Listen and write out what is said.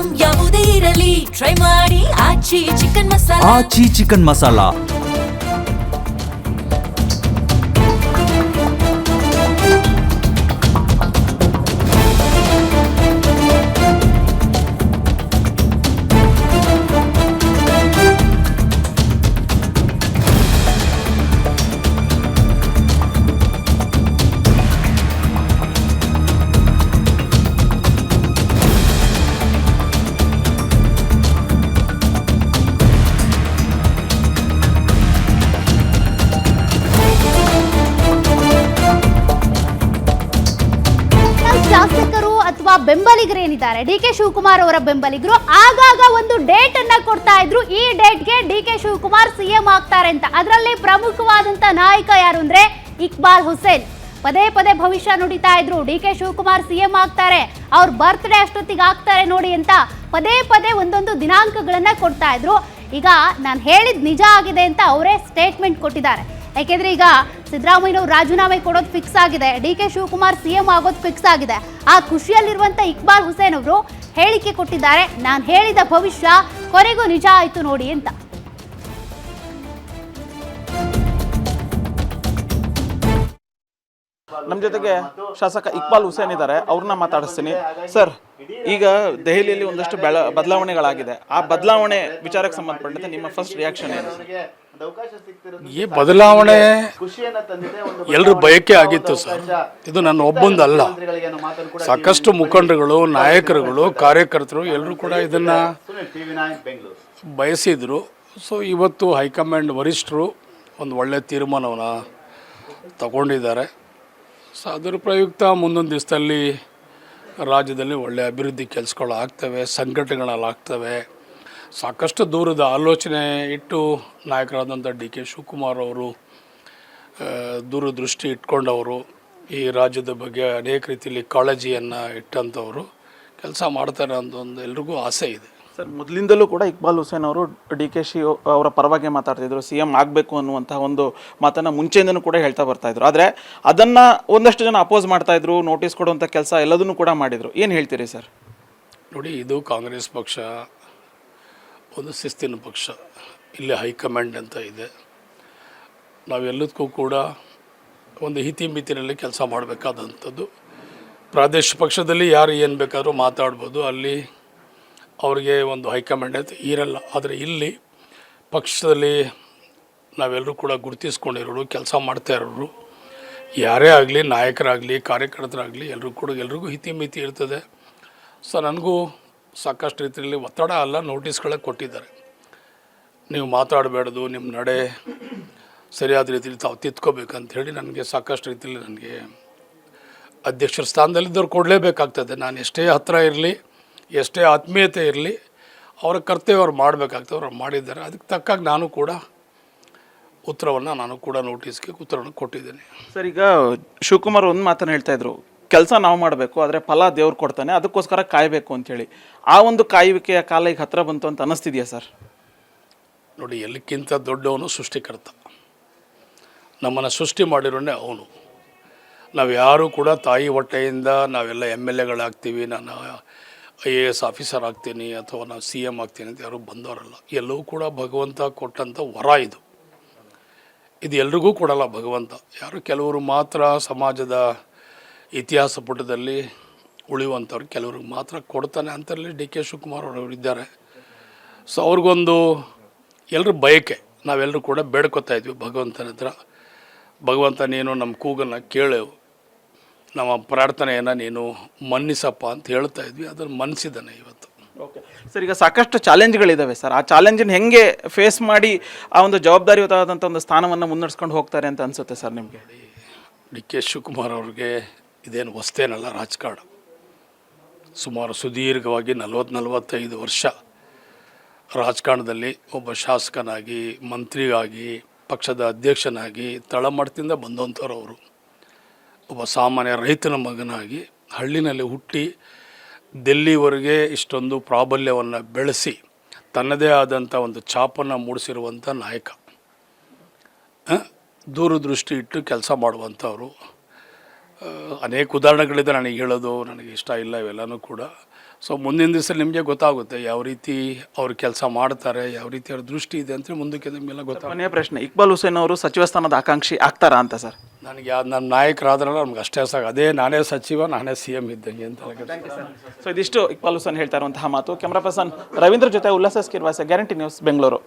Item ಯಾವುದೇ ಇರಲಿ try ಮಾಡಿ ಆಚಿ ಚಿಕನ್ ಮಸಾಲಾ. ಆಚಿ ಚಿಕನ್ ಮಸಾಲಾ. ಶಾಸಕರು ಅಥವಾ ಬೆಂಬಲಿಗರೇನಿದ್ದಾರೆ ಡಿ ಕೆ ಶಿವಕುಮಾರ್ ಅವರ ಬೆಂಬಲಿಗರು ಆಗಾಗ ಒಂದು ಡೇಟ್ ಅನ್ನ ಕೊಡ್ತಾ ಇದ್ರು. ಈ ಡೇಟ್ಗೆ ಡಿ ಕೆ ಶಿವಕುಮಾರ್ ಸಿಎಂ ಆಗ್ತಾರೆ ಅಂತ. ಅದರಲ್ಲಿ ಪ್ರಮುಖವಾದಂತ ನಾಯಕ ಯಾರು ಅಂದ್ರೆ ಇಕ್ಬಾಲ್ ಹುಸೇನ್. ಪದೇ ಪದೇ ಭವಿಷ್ಯ ನುಡಿತಾ ಇದ್ರು, ಡಿ ಕೆ ಶಿವಕುಮಾರ್ ಸಿಎಂ ಆಗ್ತಾರೆ, ಅವ್ರ ಬರ್ತ್ಡೇ ಅಷ್ಟೊತ್ತಿಗೆ ಆಗ್ತಾರೆ ನೋಡಿ ಅಂತ ಪದೇ ಪದೇ ಒಂದೊಂದು ದಿನಾಂಕಗಳನ್ನ ಕೊಡ್ತಾ ಇದ್ರು. ಈಗ ನಾನು ಹೇಳಿದ್ ನಿಜ ಆಗಿದೆ ಅಂತ ಅವರೇ ಸ್ಟೇಟ್ಮೆಂಟ್ ಕೊಟ್ಟಿದ್ದಾರೆ. ಯಾಕೆಂದ್ರೆ ಈಗ ಸಿದ್ದರಾಮಯ್ಯನವರು ರಾಜೀನಾಮೆ ಕೊಡೋದು ಫಿಕ್ಸ್ ಆಗಿದೆ, ಡಿ ಕೆ ಶಿವಕುಮಾರ್ ಸಿಎಂ ಆಗೋದು ಫಿಕ್ಸ್ ಆಗಿದೆ. ಆ ಖುಷಿಯಲ್ಲಿರುವಂತ ಇಕ್ಬಾಲ್ ಹುಸೇನ್ ಅವರು ಹೇಳಿಕೆ ಕೊಟ್ಟಿದ್ದಾರೆ, ನಾನು ಹೇಳಿದ ಭವಿಷ್ಯ ಕೊನೆಗೂ ನಿಜ ಆಯ್ತು ನೋಡಿ ಅಂತ. ನಮ್ಮ ಜೊತೆಗೆ ಶಾಸಕ ಇಕ್ಬಾಲ್ ಹುಸೇನ್ ಇದ್ದಾರೆ, ಅವ್ರನ್ನ ಮಾತಾಡಿಸ್ತೀನಿ. ಸರ್, ಈಗ ದೆಹಲಿಯಲ್ಲಿ ಒಂದಷ್ಟು ಬದಲಾವಣೆಗಳಾಗಿದೆ. ಆ ಬದಲಾವಣೆ ವಿಚಾರಕ್ಕೆ ಸಂಬಂಧಪಟ್ಟಂತೆ ನಿಮ್ಮ ಫಸ್ಟ್ ರಿಯಾಕ್ಷನ್ ಏನು? ಈ ಬದಲಾವಣೆ ಎಲ್ಲರ ಬಯಕೆ ಆಗಿತ್ತು ಸರ್. ಇದು ನನ್ನ ಒಬ್ಬೊಂದಲ್ಲ, ಸಾಕಷ್ಟು ಮುಖಂಡರುಗಳು, ನಾಯಕರುಗಳು, ಕಾರ್ಯಕರ್ತರು ಎಲ್ಲರೂ ಕೂಡ ಇದನ್ನ ಬಯಸಿದ್ರು. ಸೊ ಇವತ್ತು ಹೈಕಮಾಂಡ್ ವರಿಷ್ಠರು ಒಂದು ಒಳ್ಳೆಯ ತೀರ್ಮಾನವನ್ನು ತಗೊಂಡಿದ್ದಾರೆ. ಸೊ ಅದರ ಪ್ರಯುಕ್ತ ಮುಂದೊಂದು ದಿವಸದಲ್ಲಿ ರಾಜ್ಯದಲ್ಲಿ ಒಳ್ಳೆಯ ಅಭಿವೃದ್ಧಿ ಕೆಲಸಗಳು ಆಗ್ತವೆ, ಸಂಘಟನೆಗಳಾಗ್ತವೆ. ಸಾಕಷ್ಟು ದೂರದ ಆಲೋಚನೆ ಇಟ್ಟು ನಾಯಕರಾದಂಥ ಡಿ ಕೆ ಶಿವಕುಮಾರ್ ಅವರು ದೂರದೃಷ್ಟಿ ಇಟ್ಕೊಂಡವರು, ಈ ರಾಜ್ಯದ ಬಗ್ಗೆ ಅನೇಕ ರೀತಿಯಲ್ಲಿ ಕಾಳಜಿಯನ್ನು ಇಟ್ಟಂಥವರು ಕೆಲಸ ಮಾಡ್ತಾರೆ ಅಂತ ಒಂದು ಎಲ್ರಿಗೂ ಆಸೆ ಇದೆ. ಸರ್, ಮೊದಲಿಂದಲೂ ಕೂಡ ಇಕ್ಬಾಲ್ ಹುಸೇನ್ ಅವರು ಡಿ ಕೆ ಶಿ ಅವರ ಪರವಾಗಿ ಮಾತಾಡ್ತಿದ್ರು, ಸಿ ಎಂ ಆಗಬೇಕು ಅನ್ನುವಂತಹ ಒಂದು ಮಾತನ್ನು ಮುಂಚೆಯಿಂದನೂ ಕೂಡ ಹೇಳ್ತಾ ಬರ್ತಾಯಿದ್ರು. ಆದರೆ ಅದನ್ನು ಒಂದಷ್ಟು ಜನ ಅಪೋಸ್ ಮಾಡ್ತಾಯಿದ್ರು, ನೋಟಿಸ್ ಕೊಡುವಂಥ ಕೆಲಸ ಎಲ್ಲದನ್ನು ಕೂಡ ಮಾಡಿದರು. ಏನು ಹೇಳ್ತೀರಿ ಸರ್? ನೋಡಿ, ಇದು ಕಾಂಗ್ರೆಸ್ ಪಕ್ಷ ಒಂದು ಶಿಸ್ತಿನ ಪಕ್ಷ. ಇಲ್ಲಿ ಹೈಕಮಾಂಡ್ ಅಂತ ಇದೆ. ನಾವೆಲ್ಲದಕ್ಕೂ ಕೂಡ ಒಂದು ಹಿತಿಮಿತಿನಲ್ಲಿ ಕೆಲಸ ಮಾಡಬೇಕಾದಂಥದ್ದು. ಪ್ರಾದೇಶಿಕ ಪಕ್ಷದಲ್ಲಿ ಯಾರು ಏನು ಬೇಕಾದರೂ ಮಾತಾಡ್ಬೋದು, ಅಲ್ಲಿ ಅವರಿಗೆ ಒಂದು ಹೈಕಮಾಂಡ್ ಅಂತ ಇರಲ್ಲ. ಆದರೆ ಇಲ್ಲಿ ಪಕ್ಷದಲ್ಲಿ ನಾವೆಲ್ಲರೂ ಕೂಡ ಗುರುತಿಸ್ಕೊಂಡಿರೋರು, ಕೆಲಸ ಮಾಡ್ತಾ ಇರೋರು, ಯಾರೇ ಆಗಲಿ, ನಾಯಕರಾಗಲಿ, ಕಾರ್ಯಕರ್ತರಾಗಲಿ, ಎಲ್ರಿಗೂ ಹಿತಿಮಿತಿ ಇರ್ತದೆ. ಸೊ ನನಗೂ ಸಾಕಷ್ಟು ರೀತಿಯಲ್ಲಿ ಒತ್ತಡ ಅಲ್ಲ, ನೋಟಿಸ್ಗಳೇ ಕೊಟ್ಟಿದ್ದಾರೆ. ನೀವು ಮಾತಾಡಬೇಡದು, ನಿಮ್ಮ ನಡೆ ಸರಿಯಾದ ರೀತಿಯಲ್ಲಿ ತಾವು ತಿದ್ಕೋಬೇಕಂತ ಹೇಳಿ ನನಗೆ ಸಾಕಷ್ಟು ರೀತಿಯಲ್ಲಿ ನನಗೆ ಅಧ್ಯಕ್ಷರ ಸ್ಥಾನದಲ್ಲಿದ್ದವ್ರು ಕೊಡಲೇಬೇಕಾಗ್ತದೆ. ನಾನು ಎಷ್ಟೇ ಹತ್ತಿರ ಇರಲಿ, ಎಷ್ಟೇ ಆತ್ಮೀಯತೆ ಇರಲಿ, ಅವರ ಕರ್ತವ್ಯ ಅವ್ರು ಮಾಡಬೇಕಾಗ್ತದೆ. ಅವ್ರು ಮಾಡಿದ್ದಾರೆ. ಅದಕ್ಕೆ ತಕ್ಕಾಗಿ ನಾನು ಕೂಡ ನೋಟಿಸ್ಗೆ ಉತ್ತರವನ್ನು ಕೊಟ್ಟಿದ್ದೇನೆ. ಸರ್, ಈಗ ಶಿವಕುಮಾರ್ ಒಂದು ಮಾತನ್ನು ಹೇಳ್ತಾ ಇದ್ರು, ಕೆಲಸ ನಾವು ಮಾಡಬೇಕು, ಆದರೆ ಫಲ ದೇವ್ರು ಕೊಡ್ತಾನೆ, ಅದಕ್ಕೋಸ್ಕರ ಕಾಯಬೇಕು ಅಂಥೇಳಿ. ಆ ಒಂದು ಕಾಯುವಿಕೆಯ ಕಾಲ ಈಗ ಹತ್ತಿರ ಬಂತು ಅಂತ ಅನ್ನಿಸ್ತಿದೆಯಾ ಸರ್? ನೋಡಿ, ಎಲ್ಲಕ್ಕಿಂತ ದೊಡ್ಡವನು ಸೃಷ್ಟಿಕರ್ತ. ನಮ್ಮನ್ನು ಸೃಷ್ಟಿ ಮಾಡಿರೋನೇ ಅವನು. ನಾವು ಯಾರೂ ಕೂಡ ತಾಯಿ ಹೊಟ್ಟೆಯಿಂದ ನಾವೆಲ್ಲ MLAಗಳಾಗ್ತೀವಿ, ನಾನು IAS ಆಫೀಸರ್ ಆಗ್ತೀನಿ ಅಥವಾ ನಾನು CM ಆಗ್ತೀನಿ ಅಂತ ಯಾರೂ ಬಂದವರಲ್ಲ. ಎಲ್ಲವೂ ಕೂಡ ಭಗವಂತ ಕೊಟ್ಟಂಥ ವರ ಇದು. ಎಲ್ರಿಗೂ ಕೊಡಲ್ಲ ಭಗವಂತ. ಯಾರು ಕೆಲವರು ಮಾತ್ರ ಸಮಾಜದ ಇತಿಹಾಸ ಪುಟದಲ್ಲಿ ಉಳಿಯುವಂಥವ್ರು ಕೆಲವ್ರಿಗೆ ಮಾತ್ರ ಕೊಡ್ತಾನೆ. ಅಂತರಲ್ಲಿ ಡಿ ಕೆ ಶಿವಕುಮಾರ್ ಅವರು ಇದ್ದಾರೆ. ಸೊ ಅವ್ರಿಗೊಂದು ಎಲ್ಲರ ಬಯಕೆ, ನಾವೆಲ್ಲರೂ ಕೂಡ ಬೇಡ್ಕೊತಾ ಇದ್ವಿ ಭಗವಂತನ ಹತ್ರ. ಭಗವಂತ, ನೀನು ನಮ್ಮ ಕೂಗನ್ನು ಕೇಳು, ನಮ್ಮ ಪ್ರಾರ್ಥನೆಯನ್ನು ನೀನು ಮನ್ನಿಸಪ್ಪ ಅಂತ ಹೇಳ್ತಾ ಇದ್ವಿ. ಅದನ್ನು ಮನ್ನಿಸಿದ್ದಾನೆ ಇವತ್ತು. ಓಕೆ ಸರ್, ಈಗ ಸಾಕಷ್ಟು ಚಾಲೆಂಜ್ಗಳಿದ್ದಾವೆ ಸರ್. ಆ ಚಾಲೆಂಜನ್ನು ಹೆಂಗೆ ಫೇಸ್ ಮಾಡಿ ಆ ಒಂದು ಜವಾಬ್ದಾರಿಯುತವಾದಂಥ ಒಂದು ಸ್ಥಾನವನ್ನು ಮುನ್ನಡೆಸ್ಕೊಂಡು ಹೋಗ್ತಾರೆ ಅಂತ ಅನಿಸುತ್ತೆ ಸರ್ ನಿಮಗೆ? ಡಿ ಕೆ ಶಿವಕುಮಾರ್ ಅವ್ರಿಗೆ ಇದೇನು ಹೊಸ್ತೇನಲ್ಲ ರಾಜಕಾರಣ. ಸುಮಾರು ಸುದೀರ್ಘವಾಗಿ 40-45 ವರ್ಷ ರಾಜಕಾರಣದಲ್ಲಿ ಒಬ್ಬ ಶಾಸಕನಾಗಿ, ಮಂತ್ರಿಯಾಗಿ, ಪಕ್ಷದ ಅಧ್ಯಕ್ಷನಾಗಿ ತಳಮಟ್ಟದಿಂದ ಬಂದಂಥವ್ರು ಅವರು. ಒಬ್ಬ ಸಾಮಾನ್ಯ ರೈತನ ಮಗನಾಗಿ ಹಳ್ಳಿನಲ್ಲಿ ಹುಟ್ಟಿ ದಿಲ್ಲಿವರೆಗೆ ಇಷ್ಟೊಂದು ಪ್ರಾಬಲ್ಯವನ್ನು ಬೆಳೆಸಿ ತನ್ನದೇ ಆದಂಥ ಒಂದು ಛಾಪನ್ನು ಮೂಡಿಸಿರುವಂಥ ನಾಯಕ. ದೂರದೃಷ್ಟಿ ಇಟ್ಟು ಕೆಲಸ ಮಾಡುವಂಥವ್ರು. ಅನೇಕ ಉದಾಹರಣೆಗಳಿದೆ, ನನಗೆ ಹೇಳೋದು ನನಗೆ ಇಷ್ಟ ಇಲ್ಲ ಇವೆಲ್ಲನೂ ಕೂಡ. ಸೊ ಮುಂದಿನ ದಿವಸ ನಿಮಗೆ ಗೊತ್ತಾಗುತ್ತೆ ಯಾವ ರೀತಿ ಅವ್ರು ಕೆಲಸ ಮಾಡ್ತಾರೆ, ಯಾವ ರೀತಿ ಅವ್ರ ದೃಷ್ಟಿ ಇದೆ ಅಂತ ಮುಂದಕ್ಕೆ ನಿಮಗೆಲ್ಲ ಗೊತ್ತಾಗುತ್ತೆ. ಕೊನೆಯ ಪ್ರಶ್ನೆ, ಇಕ್ಬಾಲ್ ಹುಸೇನ್ ಅವರು ಸಚಿವ ಸ್ಥಾನದ ಆಕಾಂಕ್ಷಿ ಆಗ್ತಾರಾ ಅಂತ ಸರ್? ನನಗೆ ಯಾವ್ದು ನನ್ನ ನಾಯಕರಾದ್ರಲ್ಲ ನಮ್ಗೆ ಅಷ್ಟೇ ಸಾಕು. ಅದೇ ನಾನೇ ಸಚಿವ, ನಾನೇ CM ಇದ್ದಂಗೆ ಅಂತ. ಸೊ ಇದಿಷ್ಟು ಇಕ್ಬಾಲ್ ಹುಸೇನ್ ಹೇಳ್ತಾ ಇರುವಂತಹ ಮಾತು. ಕ್ಯಾಮ್ರಾ ಪರ್ಸನ್ ರವೀಂದ್ರ ಜೊತೆ ಉಲ್ಲಾಸ ಸ್ಕಿರ್ವಾಸ, ಗ್ಯಾರಂಟಿ ನ್ಯೂಸ್, ಬೆಂಗಳೂರು.